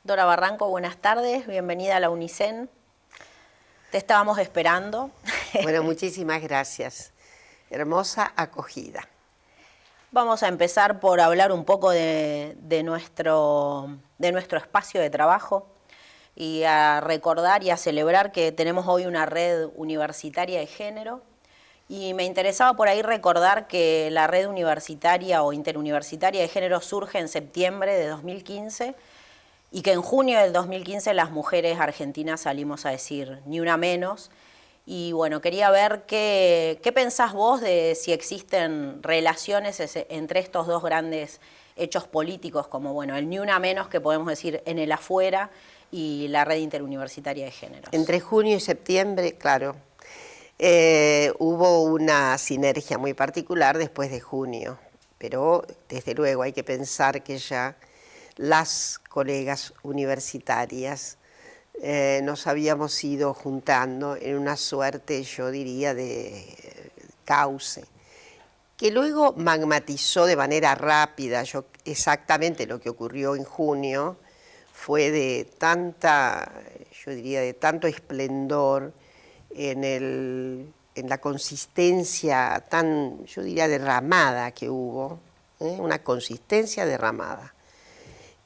Dora Barranco, buenas tardes, bienvenida a la UNICEN. Te estábamos esperando. Bueno, muchísimas gracias. Hermosa acogida. Vamos a empezar por hablar un poco de nuestro espacio de trabajo y a recordar y a celebrar que tenemos hoy una red universitaria de género. Y me interesaba por ahí recordar que la red universitaria o interuniversitaria de género surge en septiembre de 2015 y que en junio del 2015 las mujeres argentinas salimos a decir ni una menos. Y bueno, quería ver qué pensás vos de si existen relaciones entre estos dos grandes hechos políticos, como bueno, el ni una menos que podemos decir en el afuera y la red interuniversitaria de géneros. Entre junio y septiembre, claro, hubo una sinergia muy particular después de junio, pero desde luego hay que pensar que ya las colegas universitarias nos habíamos ido juntando en una suerte, yo diría, de cauce, que luego magmatizó de manera rápida. Exactamente lo que ocurrió en junio fue de tanta, yo diría, de tanto esplendor en la consistencia tan, yo diría, derramada que hubo, una consistencia derramada,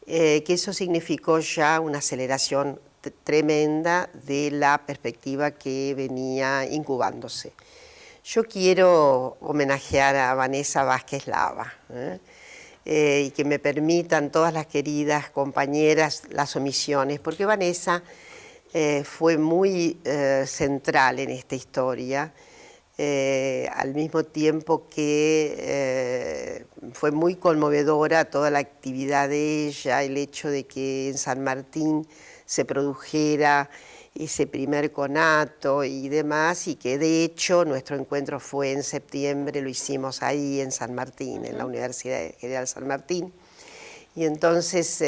que eso significó ya una aceleración tremenda de la perspectiva que venía incubándose. Yo quiero homenajear a Vanessa Vázquez Lava, y que me permitan todas las queridas compañeras las omisiones, porque Vanessa fue muy central en esta historia, al mismo tiempo que fue muy conmovedora toda la actividad de ella, el hecho de que en San Martín se produjera ese primer conato y demás, y que de hecho nuestro encuentro fue en septiembre, lo hicimos ahí en San Martín, en la Universidad General San Martín. Y entonces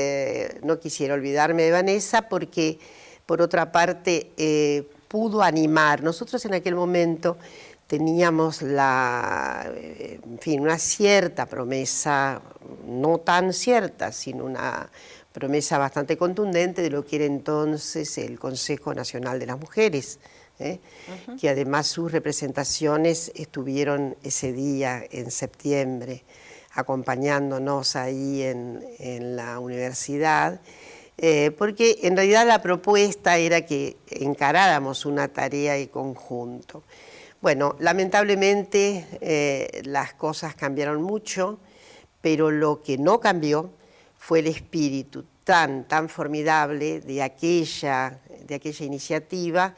no quisiera olvidarme de Vanessa porque, por otra parte, pudo animar. Nosotros en aquel momento teníamos en fin, una cierta promesa, no tan cierta, sino una promesa bastante contundente de lo que era entonces el Consejo Nacional de las Mujeres, que además sus representaciones estuvieron ese día en septiembre acompañándonos ahí en la universidad, porque en realidad la propuesta era que encaráramos una tarea en conjunto. Bueno, lamentablemente las cosas cambiaron mucho, pero lo que no cambió fue el espíritu tan formidable de aquella iniciativa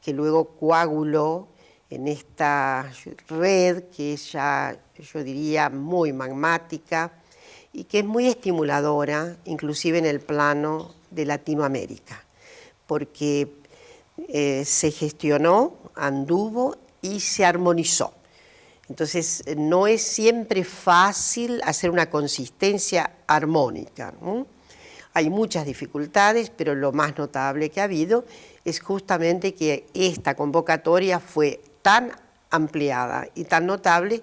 que luego coaguló en esta red que es ya, yo diría, muy magmática y que es muy estimuladora, inclusive en el plano de Latinoamérica, porque se gestionó, anduvo y se armonizó. Entonces, no es siempre fácil hacer una consistencia armónica, ¿no? Hay muchas dificultades, pero lo más notable que ha habido es justamente que esta convocatoria fue tan ampliada y tan notable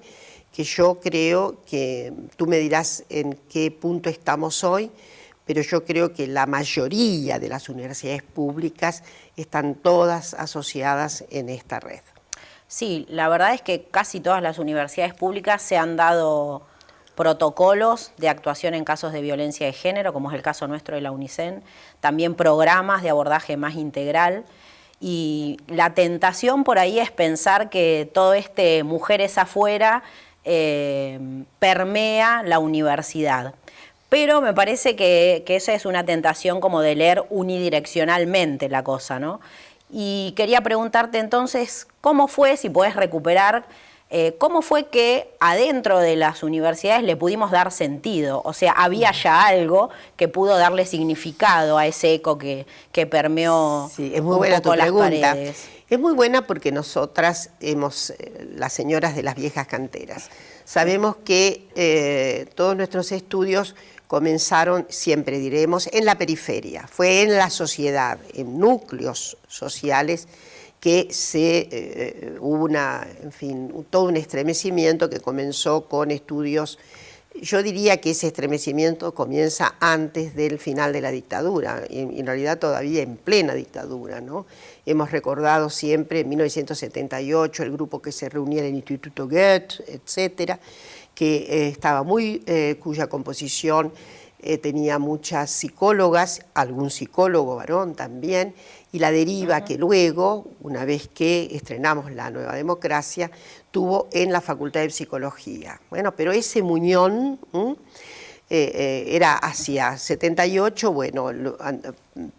que yo creo que, tú me dirás en qué punto estamos hoy, pero yo creo que la mayoría de las universidades públicas están todas asociadas en esta red. Sí, la verdad es que casi todas las universidades públicas se han dado protocolos de actuación en casos de violencia de género, como es el caso nuestro de la UNICEN, también programas de abordaje más integral, y la tentación por ahí es pensar que todo este mujeres afuera permea la universidad. Pero me parece que esa es una tentación como de leer unidireccionalmente la cosa, ¿no? Y quería preguntarte entonces, ¿cómo fue, si podés recuperar, cómo fue que adentro de las universidades le pudimos dar sentido? O sea, ¿había ya algo que pudo darle significado a ese eco que permeó sí, es muy buena tu pregunta. Paredes? Es muy buena porque nosotras las señoras de las viejas canteras, sabemos que todos nuestros estudios comenzaron, siempre diremos, en la periferia, fue en la sociedad, en núcleos sociales que hubo en fin, todo un estremecimiento que comenzó con estudios yo diría que ese estremecimiento comienza antes del final de la dictadura, en realidad todavía en plena dictadura, ¿no? Hemos recordado siempre en 1978 el grupo que se reunía en el Instituto Goethe, etcétera, que estaba cuya composición tenía muchas psicólogas, algún psicólogo varón también, y la deriva que luego, una vez que estrenamos la Nueva Democracia, tuvo en la Facultad de Psicología. Bueno, pero ese muñón era hacia 78, bueno,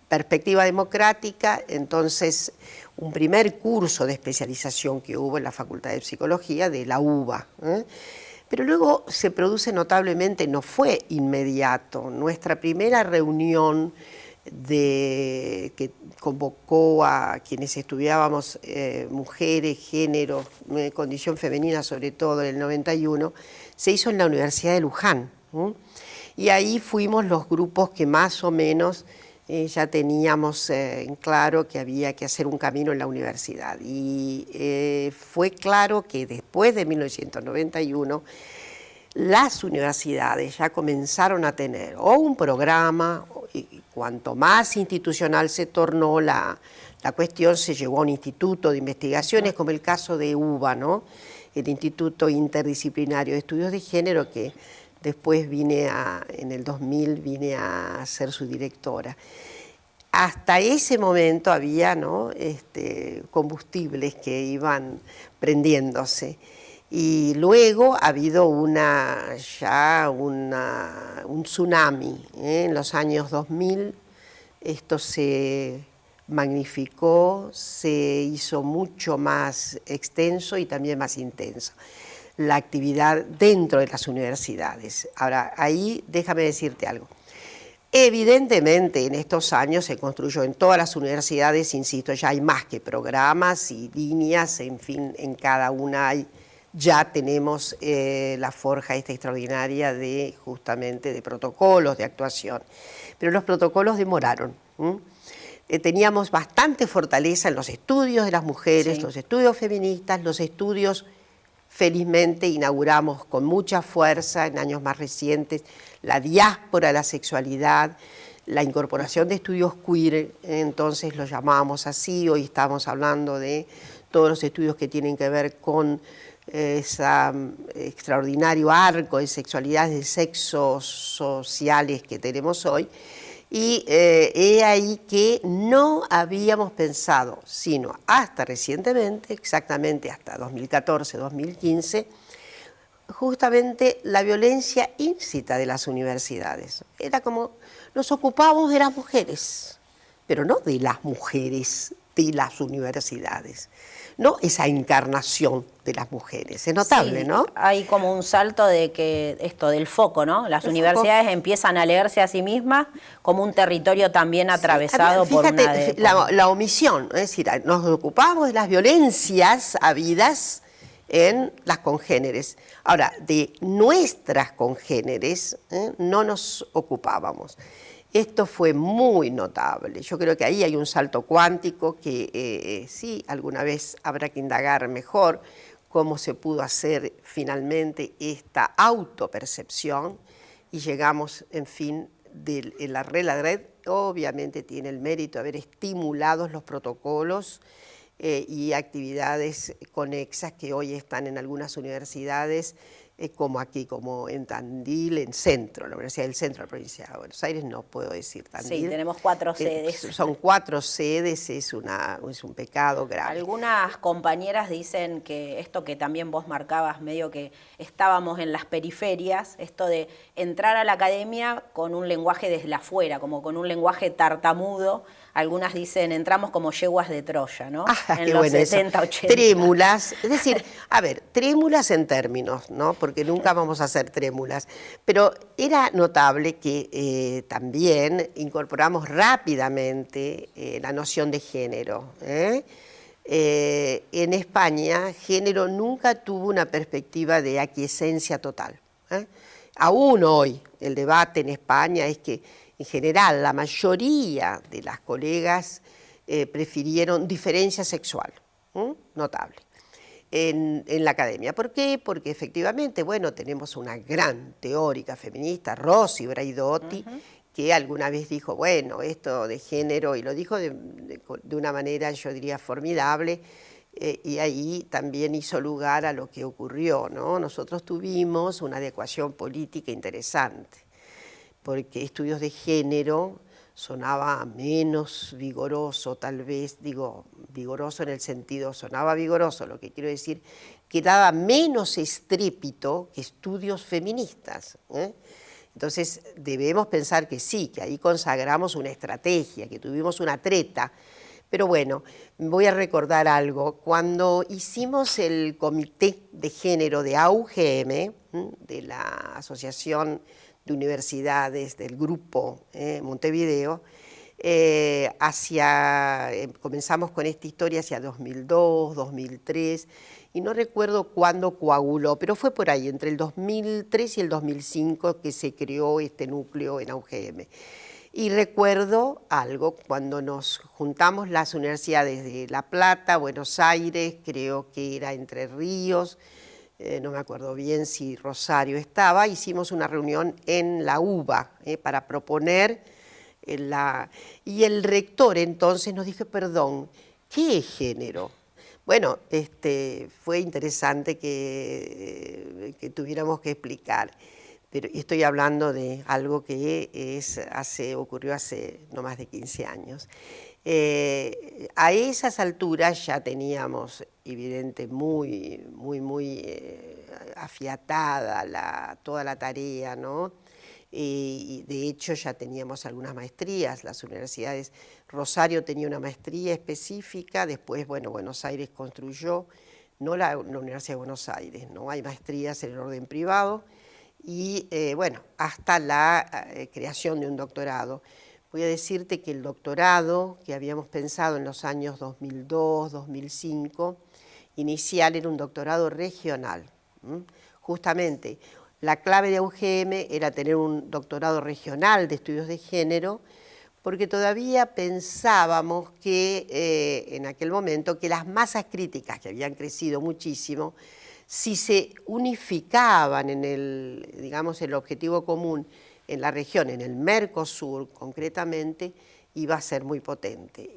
perspectiva democrática, entonces un primer curso de especialización que hubo en la Facultad de Psicología de la UBA. Pero luego se produce notablemente, no fue inmediato. Nuestra primera reunión que convocó a quienes estudiábamos mujeres, género, condición femenina sobre todo en el 91, se hizo en la Universidad de Luján. Y ahí fuimos los grupos que más o menos ya teníamos en claro que había que hacer un camino en la universidad. Y fue claro que después de 1991 las universidades ya comenzaron a tener o un programa, y cuanto más institucional se tornó la cuestión, se llevó a un instituto de investigaciones, como el caso de UBA, ¿no? El Instituto Interdisciplinario de Estudios de Género, que después en el 2000 vine a ser su directora. Hasta ese momento había, ¿no?, combustibles que iban prendiéndose. Y luego ha habido un tsunami. En los años 2000 esto se magnificó, se hizo mucho más extenso y también más intenso la actividad dentro de las universidades. Ahora, ahí déjame decirte algo. Evidentemente, en estos años se construyó en todas las universidades, insisto, ya hay más que programas y líneas, en fin, en cada una ya tenemos la forja esta extraordinaria justamente de protocolos de actuación. Pero los protocolos demoraron. Teníamos bastante fortaleza en los estudios de las mujeres, sí, los estudios feministas, los estudios. Felizmente inauguramos con mucha fuerza en años más recientes la diáspora, la sexualidad, la incorporación de estudios queer, entonces lo llamábamos así, hoy estamos hablando de todos los estudios que tienen que ver con ese extraordinario arco de sexualidades, de sexos sociales que tenemos hoy. Y he ahí que no habíamos pensado, sino hasta recientemente, exactamente hasta 2014, 2015, justamente la violencia íncita de las universidades. Era como, nos ocupábamos de las mujeres, pero no de las mujeres de las universidades, no esa encarnación de las mujeres. Es notable, sí, ¿no? Hay como un salto de que esto del foco, ¿no? Las universidades empiezan a leerse a sí mismas como un territorio también atravesado por una... La omisión, es decir, nos ocupamos de las violencias habidas en las congéneres. Ahora, de nuestras congéneres no nos ocupábamos. Esto fue muy notable. Yo creo que ahí hay un salto cuántico que sí, alguna vez habrá que indagar mejor cómo se pudo hacer finalmente esta autopercepción y llegamos, en fin, la red obviamente tiene el mérito de haber estimulado los protocolos y actividades conexas que hoy están en algunas universidades, como aquí, como en Tandil, en Centro, la Universidad del Centro de la Provincia de Buenos Aires, no puedo decir Tandil. Sí, tenemos 4 sedes. Son 4 sedes, es un pecado grave. Algunas compañeras dicen que esto que también vos marcabas, medio que estábamos en las periferias, esto de entrar a la academia con un lenguaje desde afuera, como con un lenguaje tartamudo. Algunas dicen, entramos como yeguas de Troya, ¿no? En los 70, 80. Trémulas, es decir, a ver, trémulas en términos, ¿no? Porque nunca vamos a ser trémulas. Pero era notable que también incorporamos rápidamente la noción de género. En España, género nunca tuvo una perspectiva de aquiescencia total. Aún hoy, el debate en España es que en general, la mayoría de las colegas prefirieron diferencia sexual, notable. en la academia. ¿Por qué? Porque efectivamente, bueno, tenemos una gran teórica feminista, Rosy Braidotti, que alguna vez dijo, bueno, esto de género, y lo dijo de una manera, yo diría, formidable, y ahí también hizo lugar a lo que ocurrió, ¿no? Nosotros tuvimos una adecuación política interesante, porque estudios de género sonaba menos vigoroso, tal vez, digo, vigoroso en el sentido, sonaba vigoroso, lo que quiero decir, que daba menos estrépito que estudios feministas, ¿eh? Entonces debemos pensar que sí, que ahí consagramos una estrategia, que tuvimos una treta. Pero bueno, voy a recordar algo. Cuando hicimos el comité de género de AUGM, de la Asociación de Universidades del Grupo Montevideo, comenzamos con esta historia hacia 2002, 2003, y no recuerdo cuándo coaguló, pero fue por ahí, entre el 2003 y el 2005 que se creó este núcleo en AUGM. Y recuerdo algo, cuando nos juntamos las universidades de La Plata, Buenos Aires, creo que era Entre Ríos, no me acuerdo bien si Rosario estaba, hicimos una reunión en la UBA para proponer y el rector entonces nos dijo, perdón, ¿qué es género? Bueno, fue interesante que tuviéramos que explicar. Pero estoy hablando de algo que ocurrió hace no más de 15 años. A esas alturas ya teníamos, evidente, muy afiatada toda la tarea, ¿no? Y de hecho ya teníamos algunas maestrías, las universidades, Rosario tenía una maestría específica, después, bueno, Buenos Aires construyó, no la Universidad de Buenos Aires, ¿no? Hay maestrías en el orden privado, y bueno, hasta la creación de un doctorado. Voy a decirte que el doctorado que habíamos pensado en los años 2002, 2005, inicial era un doctorado regional. Justamente, la clave de AUGM era tener un doctorado regional de estudios de género, porque todavía pensábamos que en aquel momento que las masas críticas, que habían crecido muchísimo, si se unificaban en el objetivo común en la región, en el Mercosur concretamente, iba a ser muy potente.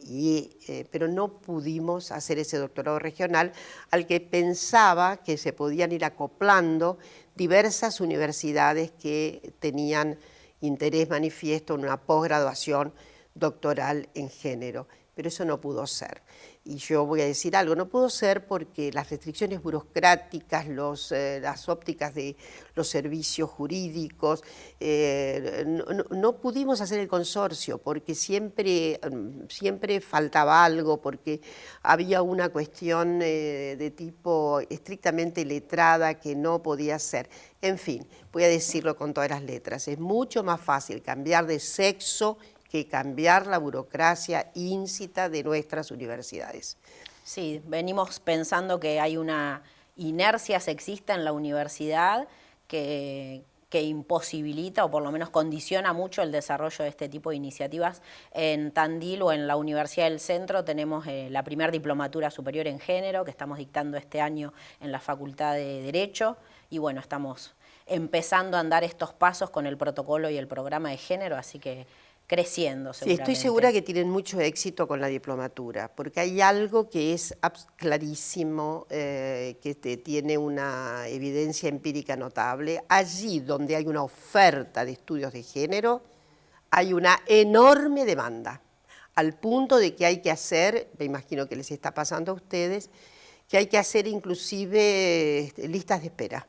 Pero no pudimos hacer ese doctorado regional al que pensaba que se podían ir acoplando diversas universidades que tenían interés manifiesto en una posgraduación doctoral en género. Pero eso no pudo ser. Y yo voy a decir algo, no pudo ser porque las restricciones burocráticas, las ópticas de los servicios jurídicos, no pudimos hacer el consorcio porque siempre faltaba algo, porque había una cuestión de tipo estrictamente letrada que no podía ser. En fin, voy a decirlo con todas las letras, es mucho más fácil cambiar de sexo que cambiar la burocracia íncita de nuestras universidades. Sí, venimos pensando que hay una inercia sexista en la universidad que imposibilita o por lo menos condiciona mucho el desarrollo de este tipo de iniciativas. En Tandil o en la Universidad del Centro tenemos la primera diplomatura superior en género que estamos dictando este año en la Facultad de Derecho y bueno, estamos empezando a andar estos pasos con el protocolo y el programa de género, así que creciendo seguramente. Sí, estoy segura que tienen mucho éxito con la diplomatura, porque hay algo que es clarísimo, que tiene una evidencia empírica notable. Allí donde hay una oferta de estudios de género, hay una enorme demanda, al punto de que hay que hacer, me imagino que les está pasando a ustedes, que hay que hacer inclusive listas de espera.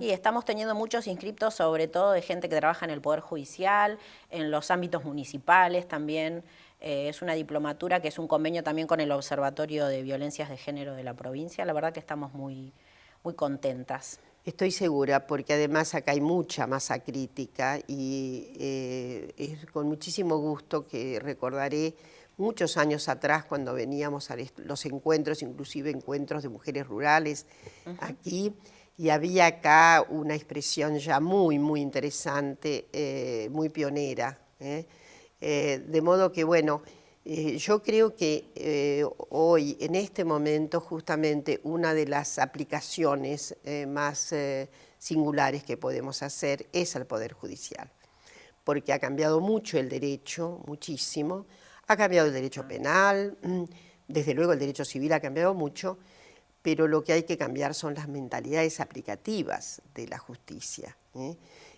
Y estamos teniendo muchos inscriptos, sobre todo de gente que trabaja en el Poder Judicial, en los ámbitos municipales también. Es una diplomatura que es un convenio también con el Observatorio de Violencias de Género de la provincia. La verdad que estamos muy contentas. Estoy segura, porque además acá hay mucha masa crítica y es con muchísimo gusto que recordaré muchos años atrás cuando veníamos a los encuentros, inclusive encuentros de mujeres rurales aquí, y había acá una expresión ya muy interesante, muy pionera. De modo que, bueno, Yo creo que hoy, en este momento, justamente una de las aplicaciones más singulares que podemos hacer es al Poder Judicial, porque ha cambiado mucho el derecho, muchísimo, ha cambiado el derecho penal, desde luego el derecho civil ha cambiado mucho, pero lo que hay que cambiar son las mentalidades aplicativas de la justicia, ¿eh?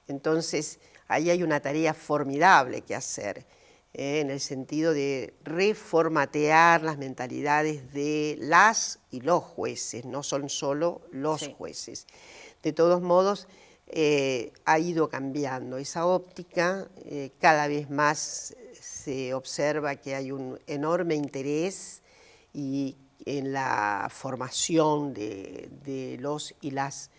Entonces, ahí hay una tarea formidable que hacer, en el sentido de reformatear las mentalidades de las y los jueces, no son solo los jueces. De todos modos, ha ido cambiando esa óptica, cada vez más se observa que hay un enorme interés en la formación de los y las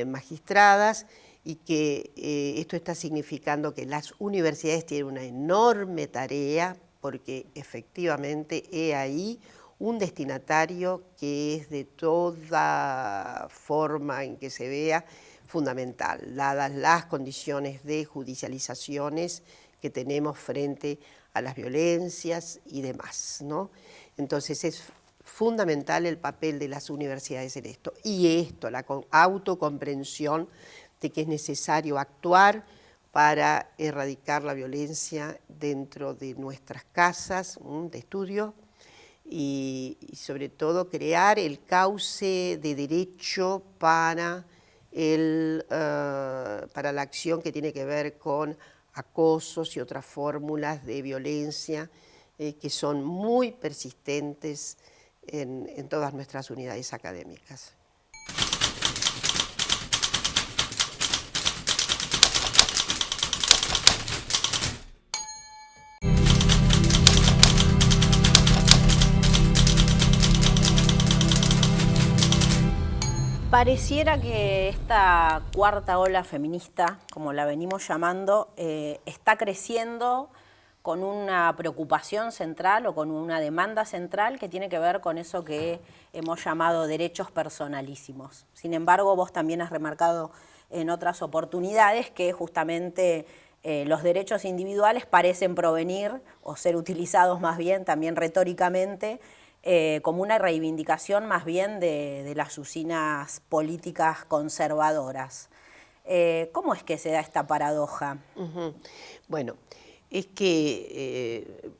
magistradas, y que esto está significando que las universidades tienen una enorme tarea, porque efectivamente he ahí un destinatario que es de toda forma en que se vea fundamental, dadas las condiciones de judicializaciones que tenemos frente a las violencias y demás, ¿no? Entonces es fundamental el papel de las universidades en esto, y esto, la autocomprensión de que es necesario actuar para erradicar la violencia dentro de nuestras casas de estudio, y sobre todo crear el cauce de derecho para la acción que tiene que ver con acosos y otras fórmulas de violencia que son muy persistentes en todas nuestras unidades académicas. Pareciera que esta cuarta ola feminista, como la venimos llamando, está creciendo con una preocupación central o con una demanda central que tiene que ver con eso que hemos llamado derechos personalísimos. Sin embargo, vos también has remarcado en otras oportunidades que justamente los derechos individuales parecen provenir o ser utilizados más bien también retóricamente como una reivindicación más bien de las usinas políticas conservadoras. ¿Cómo es que se da esta paradoja? Bueno, es que,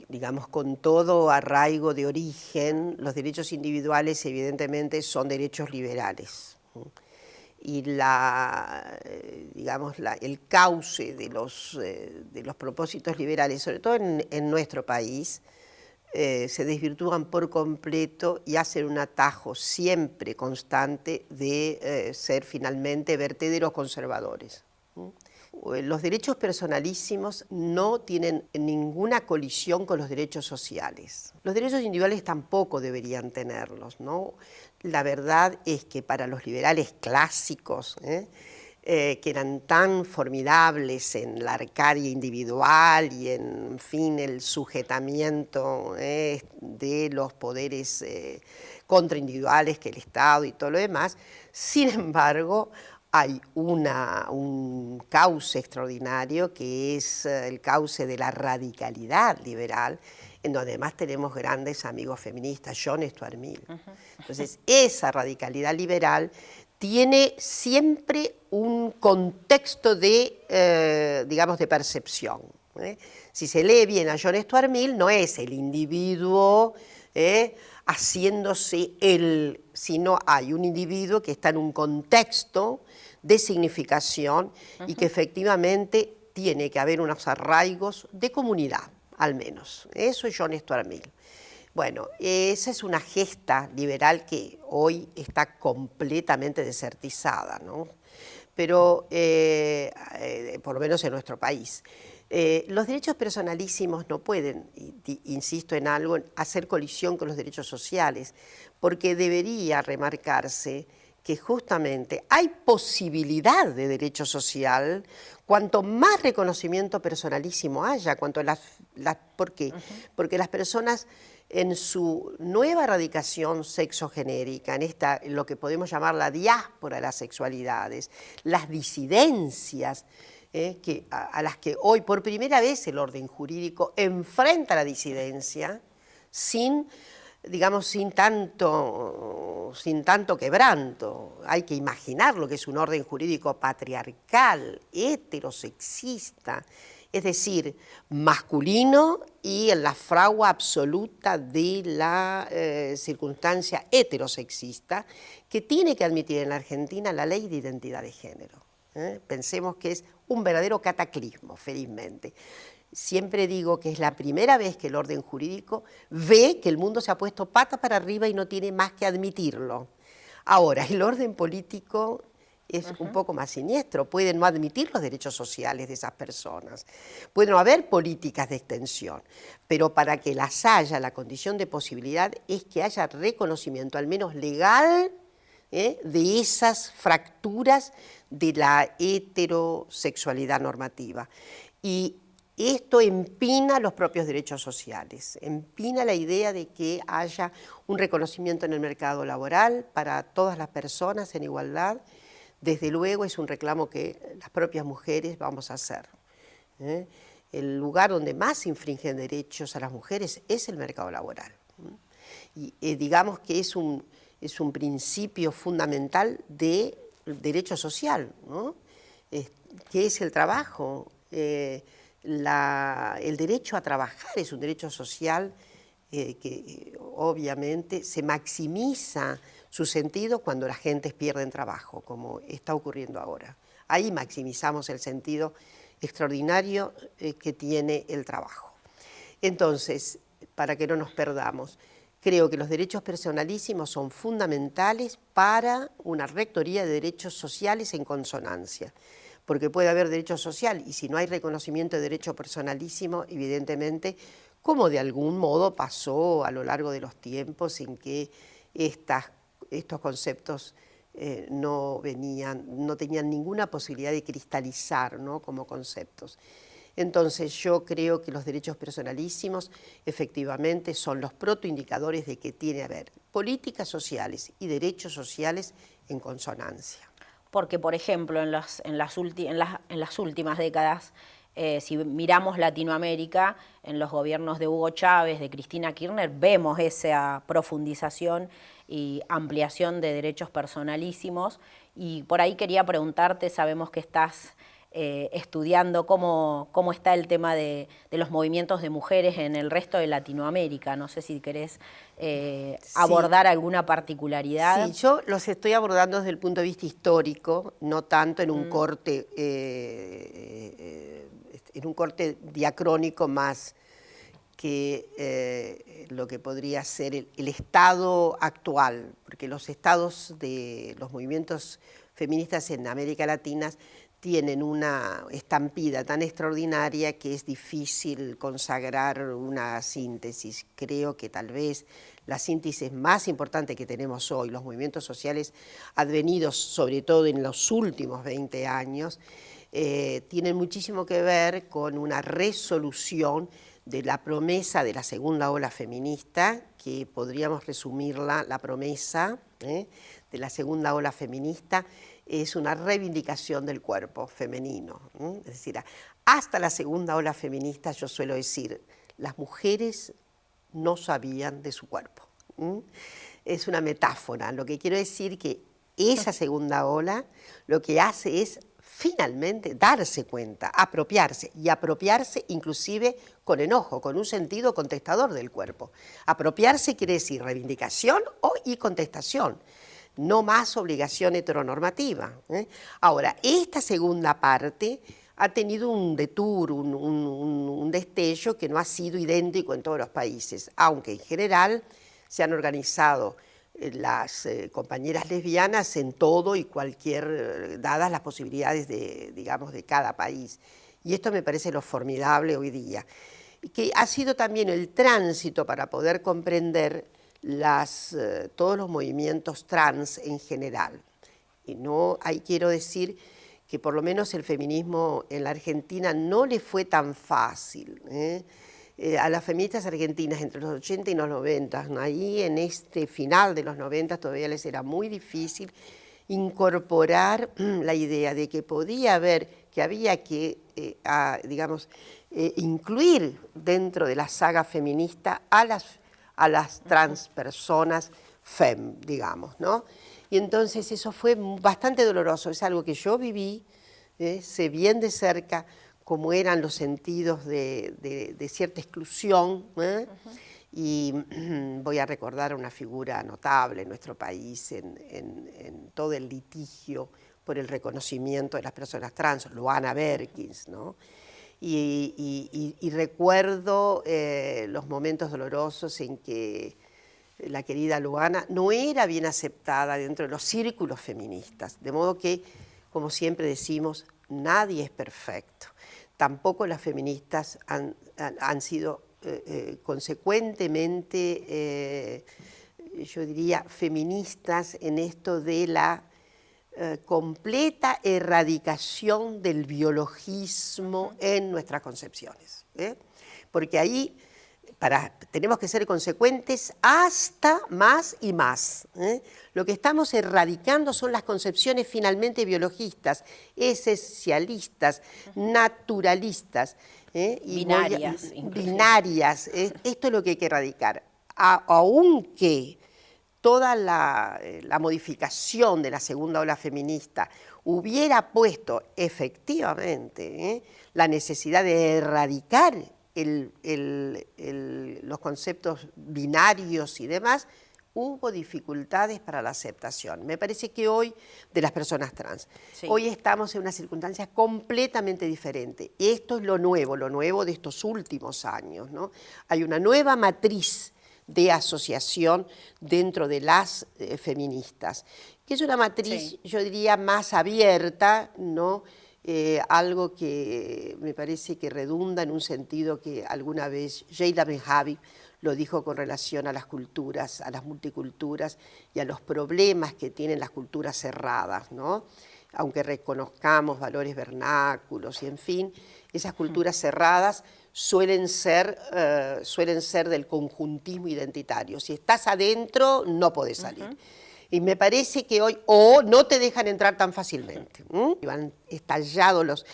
digamos, con todo arraigo de origen, los derechos individuales evidentemente son derechos liberales. Y el cauce de los propósitos liberales, sobre todo en nuestro país, se desvirtúan por completo y hacen un atajo siempre constante de ser finalmente vertederos conservadores. Los derechos personalísimos no tienen ninguna colisión con los derechos sociales. Los derechos individuales tampoco deberían tenerlos, ¿no? La verdad es que para los liberales clásicos, que eran tan formidables en la arcadia individual y en fin el sujetamiento de los poderes contraindividuales que el Estado y todo lo demás, sin embargo hay un cauce extraordinario que es el cauce de la radicalidad liberal, en donde además tenemos grandes amigos feministas, John Stuart Mill. Entonces, esa radicalidad liberal tiene siempre un contexto de, digamos, de percepción. Si se lee bien a John Stuart Mill, no es el individuo haciéndose él, sino hay un individuo que está en un contexto de significación y que efectivamente tiene que haber unos arraigos de comunidad, al menos. Eso es John Stuart Mill. Bueno, esa es una gesta liberal que hoy está completamente desertizada, ¿no? Pero, por lo menos en nuestro país. Los derechos personalísimos no pueden, insisto en algo, hacer colisión con los derechos sociales, porque debería remarcarse que justamente hay posibilidad de derecho social cuanto más reconocimiento personalísimo haya, ¿por qué? Porque las personas en su nueva radicación sexogenérica, en lo que podemos llamar la diáspora de las sexualidades, las disidencias, a las que hoy por primera vez el orden jurídico enfrenta la disidencia sin, digamos, sin tanto quebranto. Hay que imaginar lo que es un orden jurídico patriarcal, heterosexista, es decir, masculino y en la fragua absoluta de la circunstancia heterosexista que tiene que admitir en la Argentina la ley de identidad de género. Pensemos que es un verdadero cataclismo, felizmente. Siempre digo que es la primera vez que el orden jurídico ve que el mundo se ha puesto patas para arriba y no tiene más que admitirlo. Ahora, el orden político es un poco más siniestro, pueden no admitir los derechos sociales de esas personas, pueden no haber políticas de extensión, pero para que las haya, la condición de posibilidad es que haya reconocimiento, al menos legal, de esas fracturas de la heterosexualidad normativa. Y esto empina los propios derechos sociales, empina la idea de que haya un reconocimiento en el mercado laboral para todas las personas en igualdad. Desde luego es un reclamo que las propias mujeres vamos a hacer. El lugar donde más infringen derechos a las mujeres es el mercado laboral. Y digamos que es un principio fundamental del derecho social, ¿no? Que es el trabajo. El derecho a trabajar es un derecho social que obviamente se maximiza su sentido cuando las gentes pierden trabajo, como está ocurriendo ahora. Ahí maximizamos el sentido extraordinario que tiene el trabajo. Entonces, para que no nos perdamos, creo que los derechos personalísimos son fundamentales para una rectoría de derechos sociales en consonancia, porque puede haber derecho social y si no hay reconocimiento de derecho personalísimo, evidentemente, como de algún modo pasó a lo largo de los tiempos en que estos conceptos no tenían ninguna posibilidad de cristalizar, ¿no?, como conceptos. Entonces yo creo que los derechos personalísimos efectivamente son los protoindicadores de que tiene que haber políticas sociales y derechos sociales en consonancia. Porque, por ejemplo, en las últimas décadas, si miramos Latinoamérica, en los gobiernos de Hugo Chávez, de Cristina Kirchner, vemos esa profundización y ampliación de derechos personalísimos. Y por ahí quería preguntarte, sabemos que estás estudiando cómo está el tema de los movimientos de mujeres en el resto de Latinoamérica. No sé si querés abordar alguna particularidad. Sí, yo los estoy abordando desde el punto de vista histórico, no tanto en un corte diacrónico más que lo que podría ser el estado actual, porque los estados de los movimientos feministas en América Latina tienen una estampida tan extraordinaria que es difícil consagrar una síntesis. Creo que tal vez la síntesis más importante que tenemos hoy, los movimientos sociales advenidos sobre todo en los últimos 20 años, tienen muchísimo que ver con una resolución de la promesa de la segunda ola feminista, que podríamos resumirla, la promesa de la segunda ola feminista es una reivindicación del cuerpo femenino. Es decir, hasta la segunda ola feminista, yo suelo decir, las mujeres no sabían de su cuerpo. Es una metáfora. Lo que quiero decir que esa segunda ola lo que hace es finalmente darse cuenta, apropiarse, y apropiarse inclusive con enojo, con un sentido contestador del cuerpo. Apropiarse quiere decir reivindicación y contestación, no más obligación heteronormativa. Ahora, esta segunda parte ha tenido un detour, un destello que no ha sido idéntico en todos los países, aunque en general se han organizado las compañeras lesbianas en todo y cualquier, dadas las posibilidades digamos, de cada país. Y esto me parece lo formidable hoy día, que ha sido también el tránsito para poder comprender todos los movimientos trans en general. Y quiero decir que por lo menos el feminismo en la Argentina no le fue tan fácil. A las feministas argentinas entre los 80 y los 90, ahí en este final de los 90 todavía les era muy difícil incorporar la idea de que podía haber, que había que, digamos, incluir dentro de la saga feminista a las transpersonas fem, digamos, ¿no? Y entonces eso fue bastante doloroso, es algo que yo viví, sé bien de cerca cómo eran los sentidos de cierta exclusión, y voy a recordar una figura notable en nuestro país en todo el litigio por el reconocimiento de las personas trans, Luana Berkins, ¿no? Y recuerdo los momentos dolorosos en que la querida Luana no era bien aceptada dentro de los círculos feministas, de modo que, como siempre decimos, nadie es perfecto. Tampoco las feministas han sido consecuentemente, yo diría, feministas en esto de la completa erradicación del biologismo en nuestras concepciones. Porque ahí tenemos que ser consecuentes hasta más y más. Lo que estamos erradicando son las concepciones finalmente biologistas, esencialistas, naturalistas. Binarias. Binarias. Esto es lo que hay que erradicar. Aunque toda la modificación de la segunda ola feminista hubiera puesto efectivamente la necesidad de erradicar los conceptos binarios y demás, hubo dificultades para la aceptación. Me parece que hoy, de las personas trans, sí, hoy estamos en una circunstancia completamente diferente. Esto es lo nuevo de estos últimos años, ¿no? Hay una nueva matriz de asociación dentro de las feministas, que es una matriz, sí, yo diría, más abierta, ¿no? Algo que me parece que redunda en un sentido que alguna vez Sheila Ben-Havi lo dijo con relación a las culturas, a las multiculturas y a los problemas que tienen las culturas cerradas, ¿no? Aunque reconozcamos valores vernáculos y en fin, esas culturas cerradas suelen ser del conjuntismo identitario. Si estás adentro, no podés salir. Y me parece que hoy, no te dejan entrar tan fácilmente. Han estallado los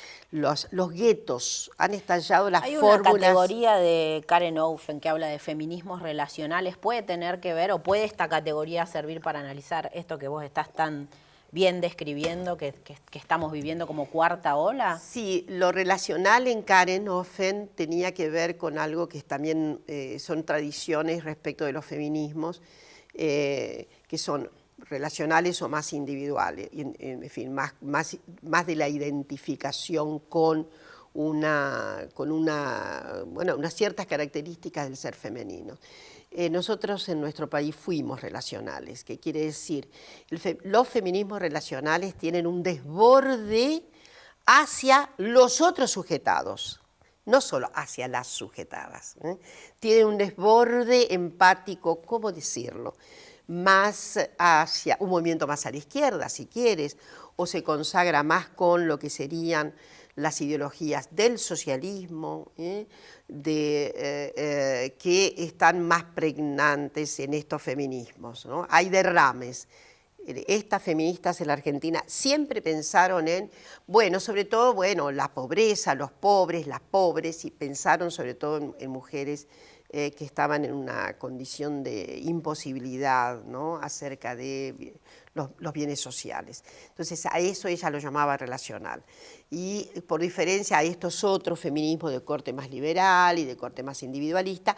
guetos, han estallado las fórmulas. Hay una categoría de Karen Ofen que habla de feminismos relacionales. ¿Puede tener que ver o puede esta categoría servir para analizar esto que vos estás tan bien describiendo, que estamos viviendo como cuarta ola? Sí, lo relacional en Karen Ofen tenía que ver con algo que también son tradiciones respecto de los feminismos, que son relacionales o más individuales, en fin, más de la identificación con unas ciertas características del ser femenino. Nosotros en nuestro país fuimos relacionales, que quiere decir, los feminismos relacionales tienen un desborde hacia los otros sujetados, no solo hacia las sujetadas. Tienen un desborde empático, ¿cómo decirlo?, más hacia un movimiento más a la izquierda, si quieres, o se consagra más con lo que serían las ideologías del socialismo, que están más pregnantes en estos feminismos, ¿no? Hay derrames. Estas feministas en la Argentina siempre pensaron en, sobre todo, la pobreza, los pobres, las pobres, y pensaron sobre todo en mujeres que estaban en una condición de imposibilidad, ¿no?, acerca de los bienes sociales. Entonces a eso ella lo llamaba relacional. Y por diferencia a estos otros feminismos de corte más liberal y de corte más individualista,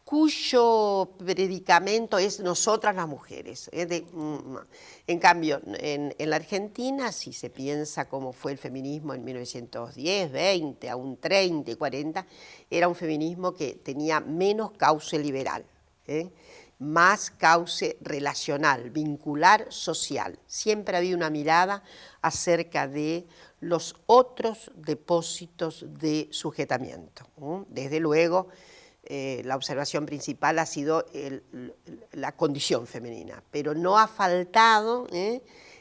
cuyo predicamento es nosotras las mujeres. En cambio, en la Argentina, si se piensa cómo fue el feminismo en 1910, 20, aún 30 y 40, era un feminismo que tenía menos cauce liberal, más cauce relacional, vincular, social. Siempre había una mirada acerca de los otros depósitos de sujetamiento. Desde luego, la observación principal ha sido la condición femenina, pero no ha faltado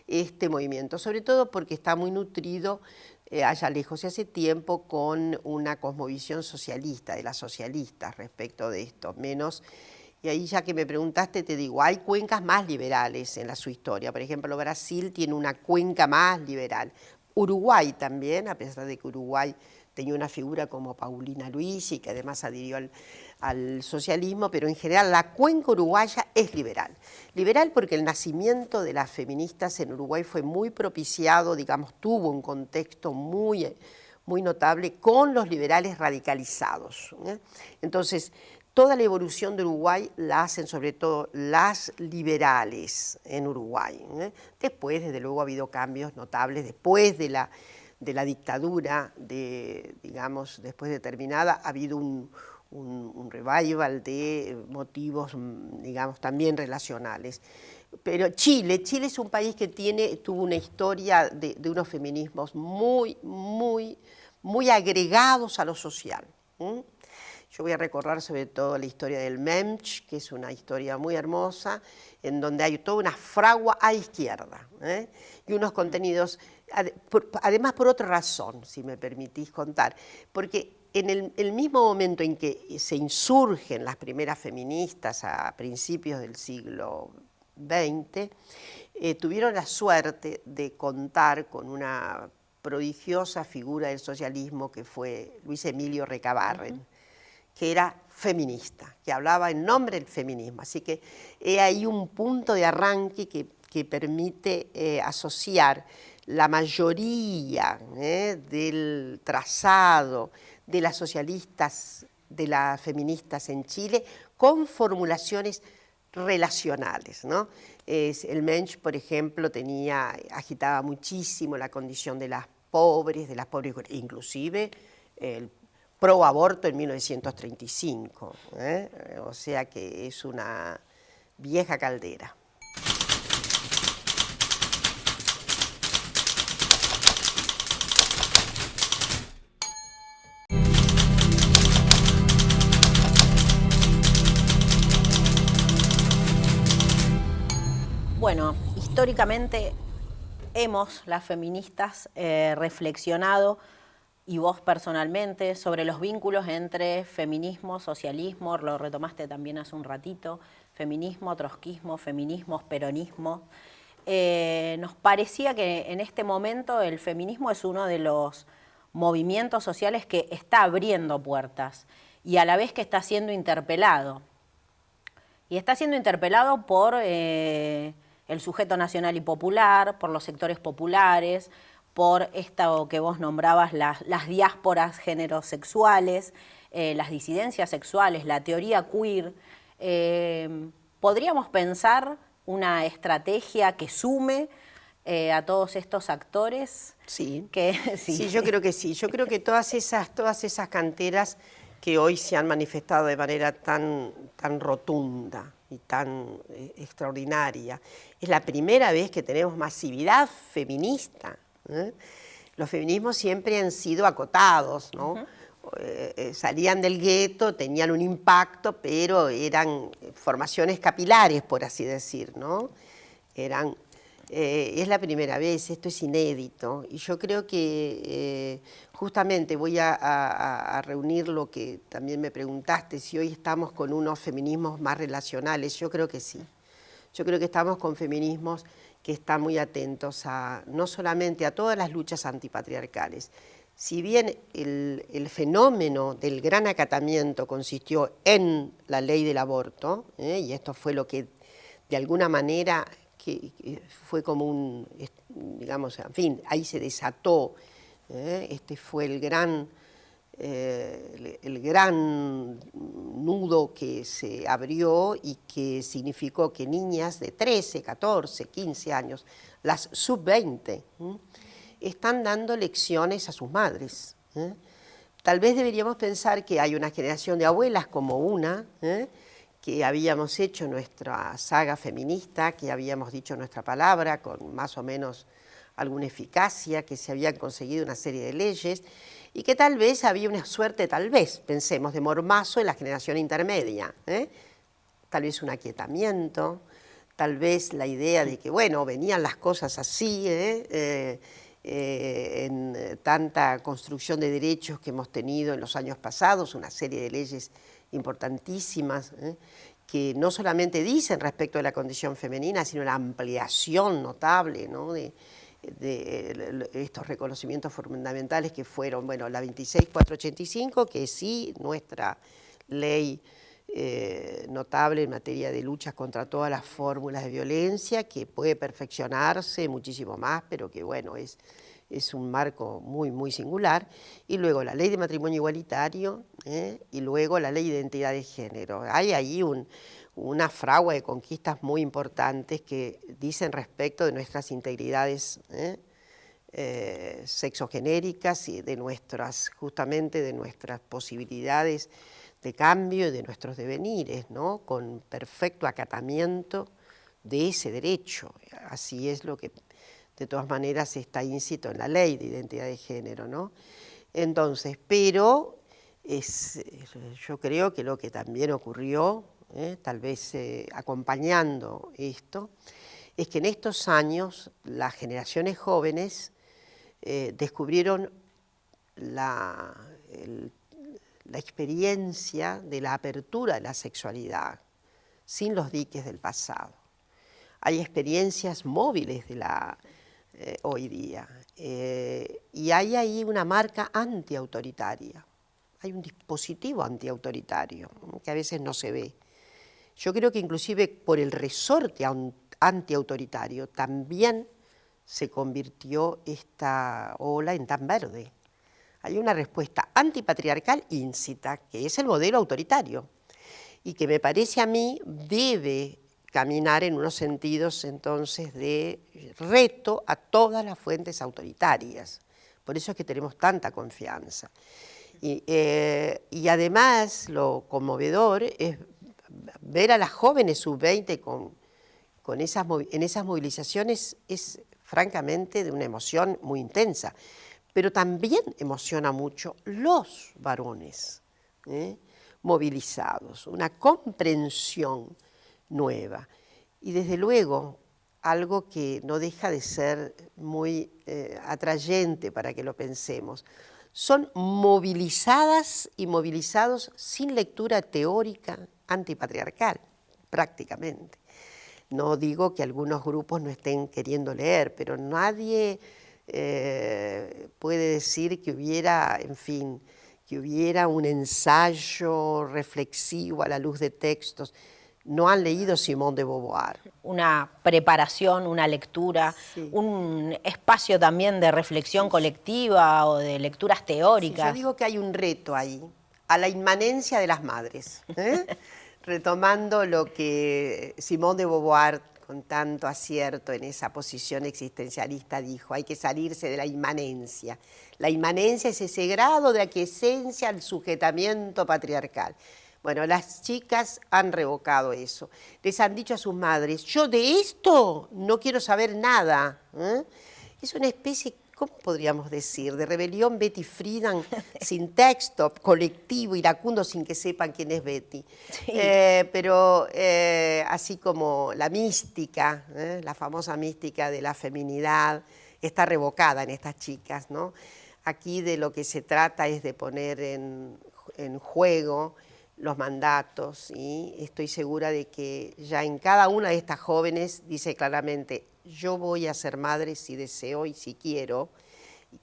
este movimiento, sobre todo porque está muy nutrido allá lejos y hace tiempo con una cosmovisión socialista, de las socialistas respecto de esto, menos Y ahí ya que me preguntaste te digo, hay cuencas más liberales en su historia. Por ejemplo, Brasil tiene una cuenca más liberal. Uruguay también, a pesar de que Uruguay tenía una figura como Paulina Luisi, que además adhirió al socialismo, pero en general la cuenca uruguaya es liberal. Liberal porque el nacimiento de las feministas en Uruguay fue muy propiciado, digamos, tuvo un contexto muy notable con los liberales radicalizados. Entonces, toda la evolución de Uruguay la hacen sobre todo las liberales en Uruguay. Después, desde luego, ha habido cambios notables, después de la dictadura, digamos, después de terminada, ha habido un revival de motivos, digamos, también relacionales. Pero Chile es un país que tuvo una historia de unos feminismos muy agregados a lo social. Yo voy a recordar sobre todo la historia del MEMCH, que es una historia muy hermosa, en donde hay toda una fragua a izquierda, y unos contenidos, además por otra razón, si me permitís contar, porque en el mismo momento en que se insurgen las primeras feministas a principios del siglo XX, tuvieron la suerte de contar con una prodigiosa figura del socialismo que fue Luis Emilio Recabarren, que era feminista, que hablaba en nombre del feminismo. Así que hay un punto de arranque que permite asociar la mayoría del trazado de las socialistas, de las feministas en Chile, con formulaciones relacionales, ¿no? El Mensch, por ejemplo, agitaba muchísimo la condición de las pobres, inclusive el pro aborto en 1935, o sea que es una vieja caldera. Bueno, históricamente las feministas, reflexionado, y vos personalmente, sobre los vínculos entre feminismo, socialismo, lo retomaste también hace un ratito, feminismo, trotskismo, feminismos, peronismo. Nos parecía que en este momento el feminismo es uno de los movimientos sociales que está abriendo puertas y a la vez que está siendo interpelado. Y está siendo interpelado por el sujeto nacional y popular, por los sectores populares, por esto que vos nombrabas, las diásporas género-sexuales, las disidencias sexuales, la teoría queer. ¿Podríamos pensar una estrategia que sume a todos estos actores? Sí, sí, yo creo que sí. Yo creo que todas esas canteras que hoy se han manifestado de manera tan rotunda y tan extraordinaria, es la primera vez que tenemos masividad feminista. Los feminismos siempre han sido acotados, ¿no? Salían del gueto, tenían un impacto, pero eran formaciones capilares, por así decir, ¿no? Es la primera vez, esto es inédito, y yo creo que justamente voy a reunir lo que también me preguntaste, si hoy estamos con unos feminismos más relacionales. Yo creo que sí. Yo creo que estamos con feminismos que están muy atentos no solamente a todas las luchas antipatriarcales. Si bien el fenómeno del gran acatamiento consistió en la ley del aborto, y esto fue lo que de alguna manera que fue como digamos, en fin, ahí se desató, este fue el gran nudo que se abrió y que significó que niñas de 13, 14, 15 años, las sub-20, están dando lecciones a sus madres. Tal vez deberíamos pensar que hay una generación de abuelas como que habíamos hecho nuestra saga feminista, que habíamos dicho nuestra palabra con más o menos alguna eficacia, que se habían conseguido una serie de leyes, y que tal vez había una suerte, pensemos, de mormazo en la generación intermedia. Tal vez un aquietamiento, tal vez la idea de que, bueno, venían las cosas así, en tanta construcción de derechos que hemos tenido en los años pasados, una serie de leyes importantísimas, que no solamente dicen respecto de la condición femenina, sino la ampliación notable, ¿no?, de estos reconocimientos fundamentales que fueron, bueno, la 26485, que sí, nuestra ley notable en materia de luchas contra todas las fórmulas de violencia, que puede perfeccionarse muchísimo más, pero que, bueno, es un marco muy, muy singular, y luego la ley de matrimonio igualitario, y luego la ley de identidad de género. Hay ahí una fragua de conquistas muy importantes que dicen respecto de nuestras integridades sexogenéricas y de justamente de nuestras posibilidades de cambio y de nuestros devenires, ¿no?, con perfecto acatamiento de ese derecho. Así es lo que de todas maneras está íncito en la ley de identidad de género, ¿no? Entonces, pero yo creo que lo que también ocurrió, tal vez acompañando esto, es que en estos años las generaciones jóvenes descubrieron la experiencia de la apertura de la sexualidad, sin los diques del pasado. Hay experiencias móviles de hoy día, y hay ahí una marca antiautoritaria. Hay un dispositivo antiautoritario que a veces no se ve. Yo creo que inclusive por el resorte antiautoritario también se convirtió esta ola en tan verde. Hay una respuesta antipatriarcal íncita, que es el modelo autoritario, y que me parece a mí debe caminar en unos sentidos entonces de reto a todas las fuentes autoritarias. Por eso es que tenemos tanta confianza. Y además lo conmovedor es ver a las jóvenes sub-20 en esas movilizaciones, es francamente de una emoción muy intensa, pero también emociona mucho los varones movilizados, una comprensión nueva. Y desde luego, algo que no deja de ser muy atrayente para que lo pensemos, son movilizadas y movilizados sin lectura teórica antipatriarcal, prácticamente. No digo que algunos grupos no estén queriendo leer, pero nadie puede decir que hubiera, en fin, que hubiera un ensayo reflexivo a la luz de textos. No han leído Simone de Beauvoir. Una preparación, una lectura, sí, un espacio también de reflexión colectiva o de lecturas teóricas. Sí, yo digo que hay un reto ahí, a la inmanencia de las madres. Retomando lo que Simone de Beauvoir, con tanto acierto en esa posición existencialista, dijo: hay que salirse de la inmanencia. La inmanencia es ese grado de aquiescencia al sujetamiento patriarcal. Bueno, las chicas han revocado eso. Les han dicho a sus madres: yo de esto no quiero saber nada. Es una especie, ¿cómo podríamos decir?, de rebelión Betty Friedan sin texto, colectivo, iracundo, sin que sepan quién es Betty. Sí. Pero así como la mística, la famosa mística de la feminidad, está revocada en estas chicas, ¿no? Aquí de lo que se trata es de poner en juego los mandatos, y estoy segura de que ya en cada una de estas jóvenes dice claramente: yo voy a ser madre si deseo y si quiero,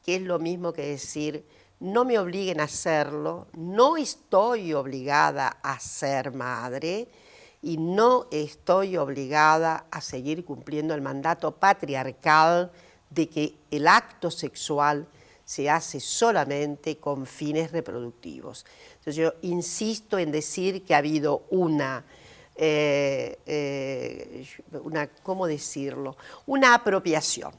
que es lo mismo que decir: no me obliguen a hacerlo, no estoy obligada a ser madre y no estoy obligada a seguir cumpliendo el mandato patriarcal de que el acto sexual se hace solamente con fines reproductivos. Entonces yo insisto en decir que ha habido ¿cómo decirlo?, una apropiación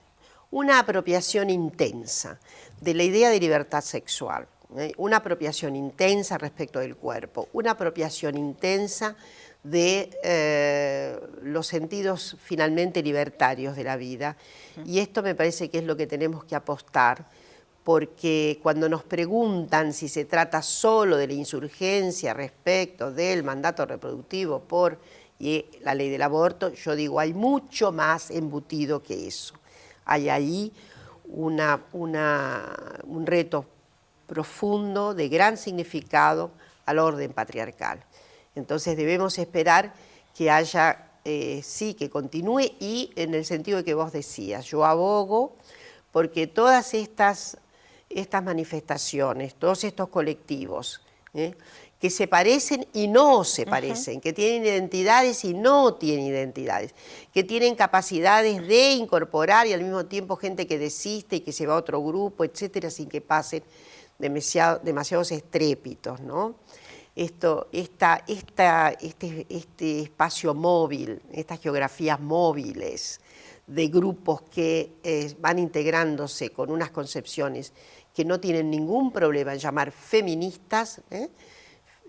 intensa de la idea de libertad sexual, una apropiación intensa respecto del cuerpo, una apropiación intensa de los sentidos finalmente libertarios de la vida. Y esto me parece que es lo que tenemos que apostar, porque cuando nos preguntan si se trata solo de la insurgencia respecto del mandato reproductivo por la ley del aborto, yo digo: hay mucho más embutido que eso. Hay ahí un reto profundo de gran significado al orden patriarcal. Entonces debemos esperar que haya, sí, que continúe, y en el sentido de que vos decías, yo abogo porque todas estas manifestaciones, todos estos colectivos, que se parecen y no se parecen, que tienen identidades y no tienen identidades, que tienen capacidades de incorporar y al mismo tiempo gente que desiste y que se va a otro grupo, etcétera, sin que pasen demasiados estrépitos, ¿no? Este espacio móvil, estas geografías móviles de grupos que van integrándose con unas concepciones que no tienen ningún problema en llamar feministas,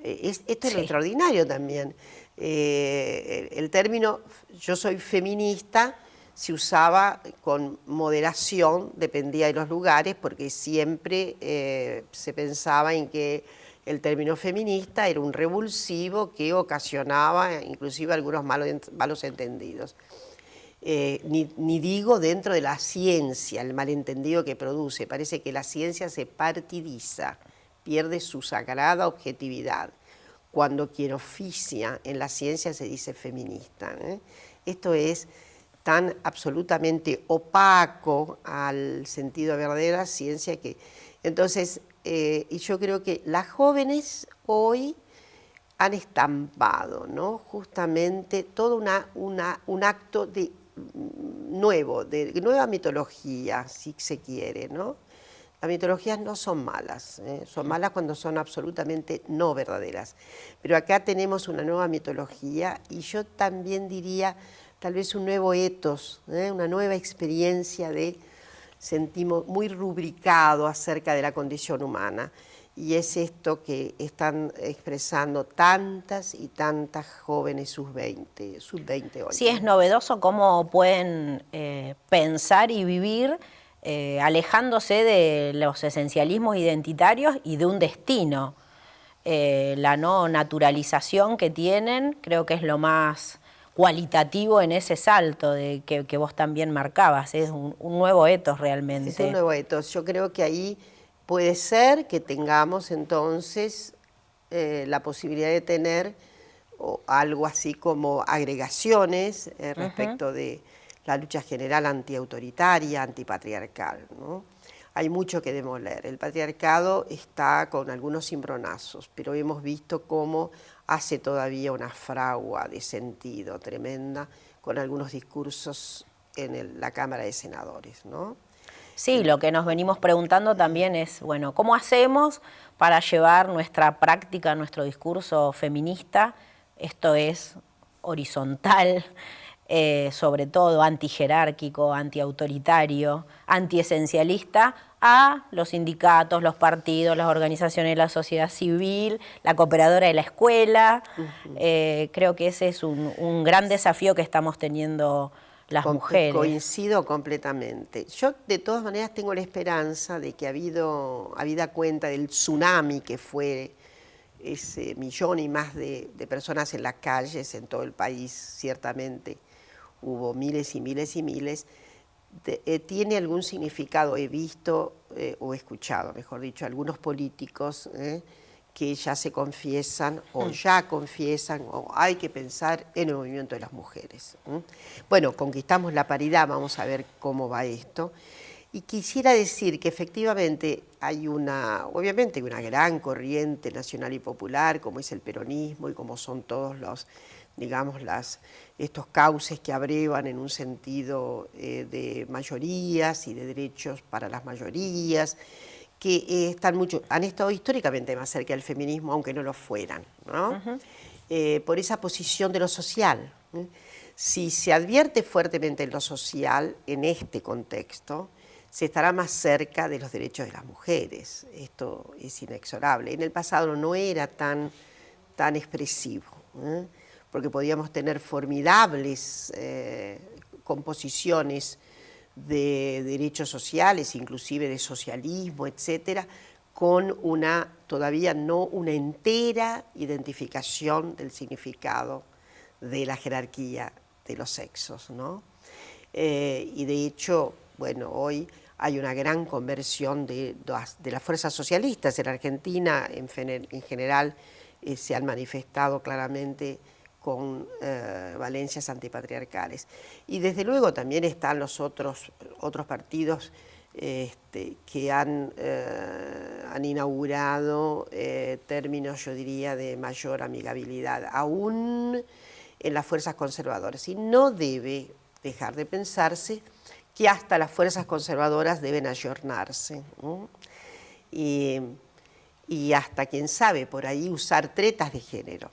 esto es lo extraordinario también. El término yo soy feminista se usaba con moderación, dependía de los lugares, porque siempre se pensaba en que el término feminista era un revulsivo que ocasionaba inclusive algunos malos entendidos. Ni digo dentro de la ciencia, el malentendido que produce. Parece que la ciencia se partidiza, pierde su sagrada objetividad. Cuando quien oficia en la ciencia se dice feminista. Esto es tan absolutamente opaco al sentido de verdadera ciencia que... Entonces, y yo creo que las jóvenes hoy han estampado, ¿no?, justamente todo un acto de nueva mitología, si se quiere, ¿no? Las mitologías no son malas, son malas cuando son absolutamente no verdaderas. Pero acá tenemos una nueva mitología y yo también diría tal vez un nuevo etos, una nueva experiencia sentimos muy rubricado acerca de la condición humana. Y es esto que están expresando tantas y tantas jóvenes sub-20 hoy. Sí, es novedoso cómo pueden pensar y vivir alejándose de los esencialismos identitarios y de un destino. La no naturalización que tienen creo que es lo más cualitativo en ese salto que vos también marcabas. Es un nuevo etos realmente. Es un nuevo etos. Yo creo que ahí puede ser que tengamos entonces la posibilidad de tener algo así como agregaciones respecto de la lucha general antiautoritaria, antipatriarcal, ¿no? Hay mucho que demoler. El patriarcado está con algunos cimbronazos, pero hemos visto cómo hace todavía una fragua de sentido tremenda con algunos discursos en la Cámara de Senadores, ¿no? Sí, lo que nos venimos preguntando también es, bueno, ¿cómo hacemos para llevar nuestra práctica, nuestro discurso feminista? Esto es horizontal, sobre todo antijerárquico, antiautoritario, antiesencialista, a los sindicatos, los partidos, las organizaciones de la sociedad civil, la cooperadora de la escuela. Creo que ese es un gran desafío que estamos teniendo las mujeres. Coincido completamente. Yo de todas maneras tengo la esperanza de que habida cuenta del tsunami que fue ese 1 millón y más de personas en las calles en todo el país, ciertamente hubo miles y miles y miles, tiene algún significado. He visto o escuchado, mejor dicho, algunos políticos que ya se confiesan o ya confiesan o hay que pensar en el movimiento de las mujeres. Bueno, conquistamos la paridad, vamos a ver cómo va esto. Y quisiera decir que efectivamente hay obviamente una gran corriente nacional y popular, como es el peronismo y como son todos los, digamos, estos cauces que abrevan en un sentido de mayorías y de derechos para las mayorías, que han estado históricamente más cerca del feminismo, aunque no lo fueran, ¿no? Por esa posición de lo social. Si se advierte fuertemente en lo social, en este contexto, se estará más cerca de los derechos de las mujeres. Esto es inexorable. En el pasado no era tan expresivo, porque podíamos tener formidables composiciones de derechos sociales, inclusive de socialismo, etcétera, con todavía no una entera identificación del significado de la jerarquía de los sexos, ¿no? Y de hecho, bueno, hoy hay una gran conversión de las fuerzas socialistas en Argentina, en general, se han manifestado claramente con valencias antipatriarcales. Y desde luego también están los otros partidos que han inaugurado términos, yo diría, de mayor amigabilidad, aún en las fuerzas conservadoras. Y no debe dejar de pensarse que hasta las fuerzas conservadoras deben ayornarse, ¿no? Y hasta, quién sabe, por ahí usar tretas de género,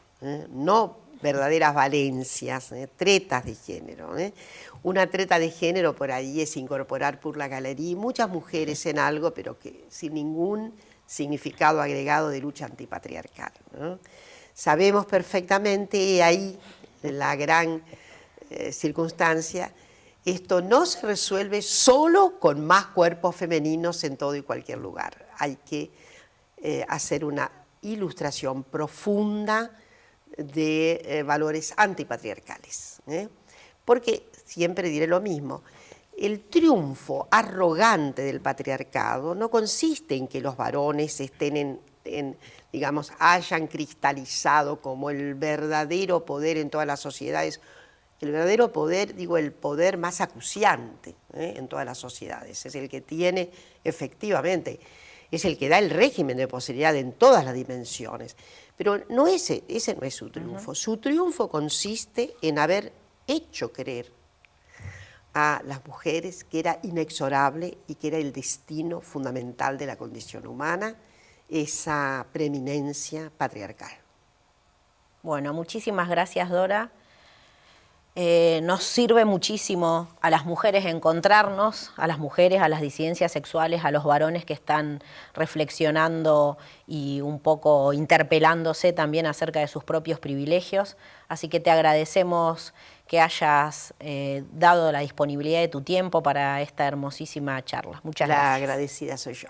no verdaderas valencias, tretas de género. Una treta de género por ahí es incorporar por la galería muchas mujeres en algo, pero que sin ningún significado agregado de lucha antipatriarcal, ¿no? Sabemos perfectamente, y ahí la gran circunstancia, esto no se resuelve solo con más cuerpos femeninos en todo y cualquier lugar. Hay que hacer una ilustración profunda de valores antipatriarcales, porque siempre diré lo mismo, el triunfo arrogante del patriarcado no consiste en que los varones estén digamos, hayan cristalizado como el verdadero poder en todas las sociedades. El verdadero poder, digo, el poder más acuciante en todas las sociedades, es el que tiene efectivamente, es el que da el régimen de posibilidad en todas las dimensiones. Pero no ese no es su triunfo. Su triunfo consiste en haber hecho creer a las mujeres que era inexorable y que era el destino fundamental de la condición humana, esa preeminencia patriarcal. Bueno, muchísimas gracias, Dora. Nos sirve muchísimo a las mujeres encontrarnos, a las mujeres, a las disidencias sexuales, a los varones que están reflexionando y un poco interpelándose también acerca de sus propios privilegios. Así que te agradecemos que hayas dado la disponibilidad de tu tiempo para esta hermosísima charla. Muchas gracias. La agradecida soy yo.